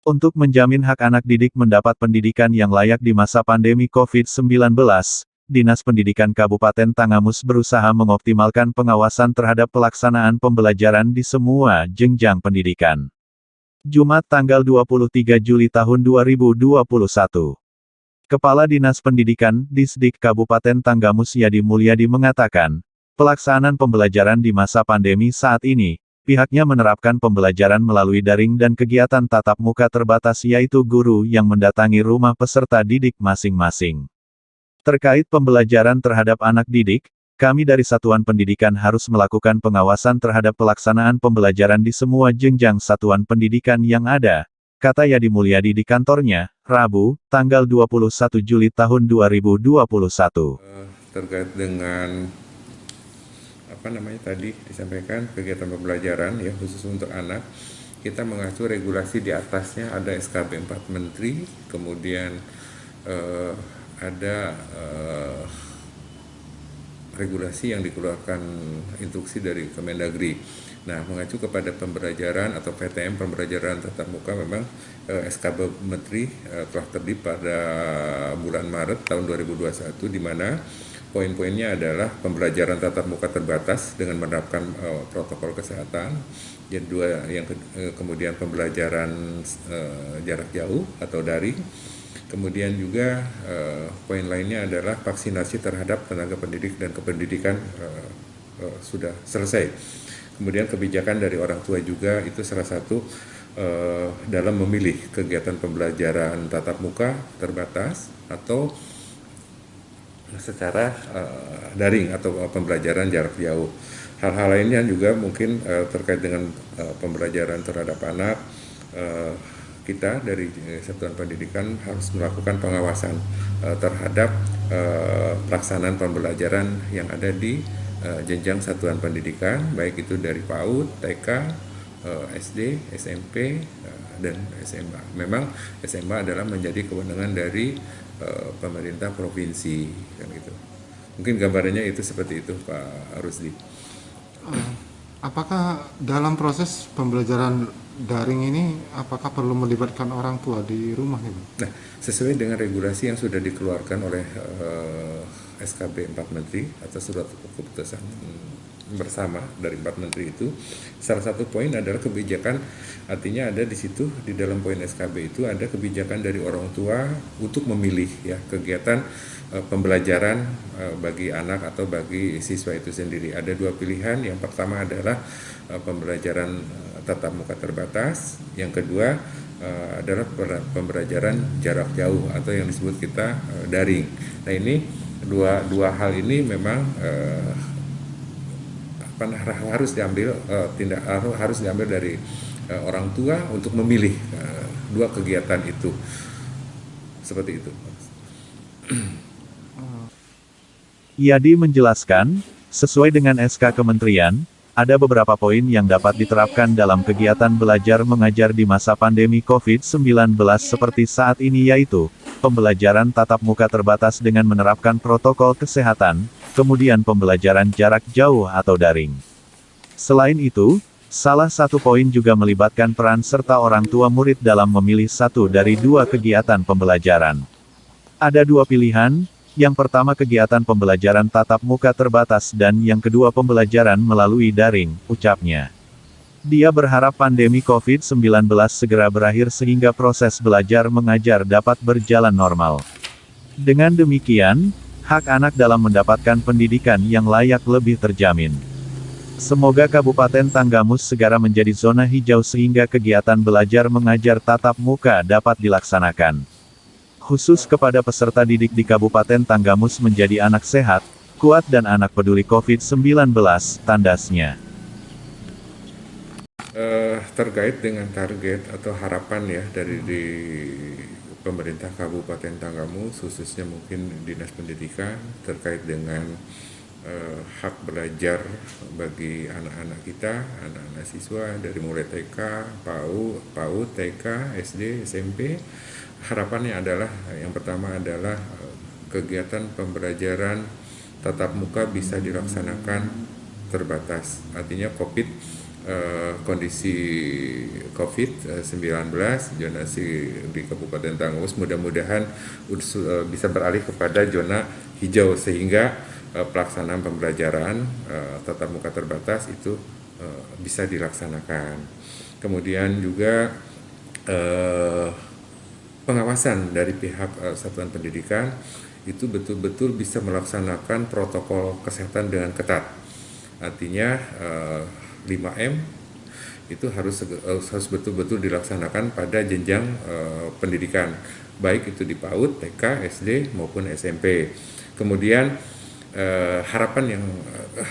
Untuk menjamin hak anak didik mendapat pendidikan yang layak di masa pandemi COVID-19, Dinas Pendidikan Kabupaten Tanggamus berusaha mengoptimalkan pengawasan terhadap pelaksanaan pembelajaran di semua jenjang pendidikan. Jumat tanggal 23 Juli tahun 2021. Kepala Dinas Pendidikan, Disdik Kabupaten Tanggamus Yadi Mulyadi mengatakan, pelaksanaan pembelajaran di masa pandemi saat ini, pihaknya menerapkan pembelajaran melalui daring dan kegiatan tatap muka terbatas yaitu guru yang mendatangi rumah peserta didik masing-masing. Terkait pembelajaran terhadap anak didik, kami dari Satuan Pendidikan harus melakukan pengawasan terhadap pelaksanaan pembelajaran di semua jenjang satuan pendidikan yang ada, kata Yadi Mulyadi di kantornya, Rabu, tanggal 21 Juli tahun 2021. Terkait dengan tadi disampaikan kegiatan pembelajaran ya khusus untuk anak, kita mengacu regulasi di atasnya ada SKB 4 Menteri, kemudian ada regulasi yang dikeluarkan instruksi dari Kemendagri. Nah, mengacu kepada pembelajaran atau PTM pembelajaran tatap muka memang SKB Menteri telah terbit pada bulan Maret tahun 2021 di mana poin-poinnya adalah pembelajaran tatap muka terbatas dengan menerapkan protokol kesehatan. Kemudian pembelajaran jarak jauh atau daring. Kemudian juga poin lainnya adalah vaksinasi terhadap tenaga pendidik dan kependidikan sudah selesai. Kemudian kebijakan dari orang tua juga itu salah satu dalam memilih kegiatan pembelajaran tatap muka terbatas atau secara daring atau pembelajaran jarak jauh. Hal-hal lainnya juga mungkin terkait dengan pembelajaran terhadap anak. Kita dari Satuan Pendidikan harus melakukan pengawasan terhadap pelaksanaan pembelajaran yang ada di jenjang satuan pendidikan, baik itu dari PAUD, TK, SD, SMP, dan SMA. Memang SMA adalah menjadi kewenangan dari pemerintah provinsi, kan gitu. Mungkin gambarannya itu seperti itu, Pak Rusdi. Apakah dalam proses pembelajaran daring ini, apakah perlu melibatkan orang tua di rumah nih? Nah, sesuai dengan regulasi yang sudah dikeluarkan oleh SKB 4 Menteri atau surat keputusan bersama dari 4 Menteri itu, salah satu poin adalah kebijakan, artinya ada di situ di dalam poin SKB itu ada kebijakan dari orang tua untuk memilih ya kegiatan pembelajaran bagi anak atau bagi siswa itu sendiri. Ada dua pilihan, yang pertama adalah pembelajaran tatap muka terbatas, yang kedua adalah pembelajaran jarak jauh atau yang disebut kita daring. Nah, ini dua hal ini memang harus diambil harus diambil dari orang tua untuk memilih dua kegiatan itu, seperti itu. Yadi menjelaskan, sesuai dengan SK Kementerian, ada beberapa poin yang dapat diterapkan dalam kegiatan belajar mengajar di masa pandemi COVID-19 seperti saat ini, yaitu pembelajaran tatap muka terbatas dengan menerapkan protokol kesehatan, kemudian pembelajaran jarak jauh atau daring. Selain itu, salah satu poin juga melibatkan peran serta orang tua murid dalam memilih satu dari dua kegiatan pembelajaran. Ada dua pilihan, yang pertama kegiatan pembelajaran tatap muka terbatas dan yang kedua pembelajaran melalui daring, ucapnya. Dia berharap pandemi COVID-19 segera berakhir sehingga proses belajar mengajar dapat berjalan normal. Dengan demikian, hak anak dalam mendapatkan pendidikan yang layak lebih terjamin. Semoga Kabupaten Tanggamus segera menjadi zona hijau sehingga kegiatan belajar mengajar tatap muka dapat dilaksanakan. Khusus kepada peserta didik di Kabupaten Tanggamus menjadi anak sehat, kuat dan anak peduli COVID-19, tandasnya. Terkait dengan target atau harapan ya dari pemerintah Kabupaten Tanggamus, khususnya mungkin Dinas Pendidikan terkait dengan hak belajar bagi anak-anak kita, anak-anak siswa dari mulai TK, PAUD, TK, SD, SMP. Harapannya adalah yang pertama adalah kegiatan pembelajaran tatap muka bisa dilaksanakan terbatas. Artinya COVID kondisi COVID-19, zonasi di Kabupaten Tanggumus mudah-mudahan bisa beralih kepada zona hijau sehingga pelaksanaan pembelajaran tatap muka terbatas itu bisa dilaksanakan. Kemudian juga pengawasan dari pihak satuan pendidikan itu betul-betul bisa melaksanakan protokol kesehatan dengan ketat. Artinya 5M itu harus betul-betul dilaksanakan pada jenjang pendidikan, baik itu di PAUD, TK, SD maupun SMP. Kemudian harapan yang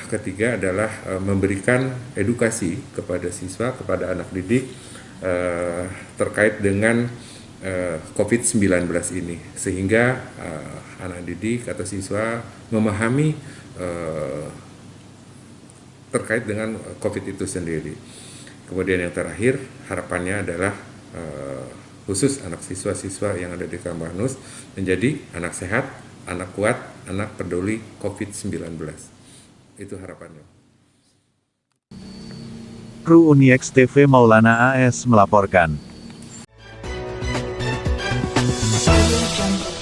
ketiga adalah memberikan edukasi kepada siswa, kepada anak didik terkait dengan COVID-19 ini, sehingga anak didik atau siswa memahami terkait dengan COVID itu sendiri. Kemudian yang terakhir, harapannya adalah khusus anak siswa-siswa yang ada di Kampus menjadi anak sehat, anak kuat, anak peduli COVID-19. Itu harapannya. Kru Uniex TV Maulana AS melaporkan. Audio Jungle.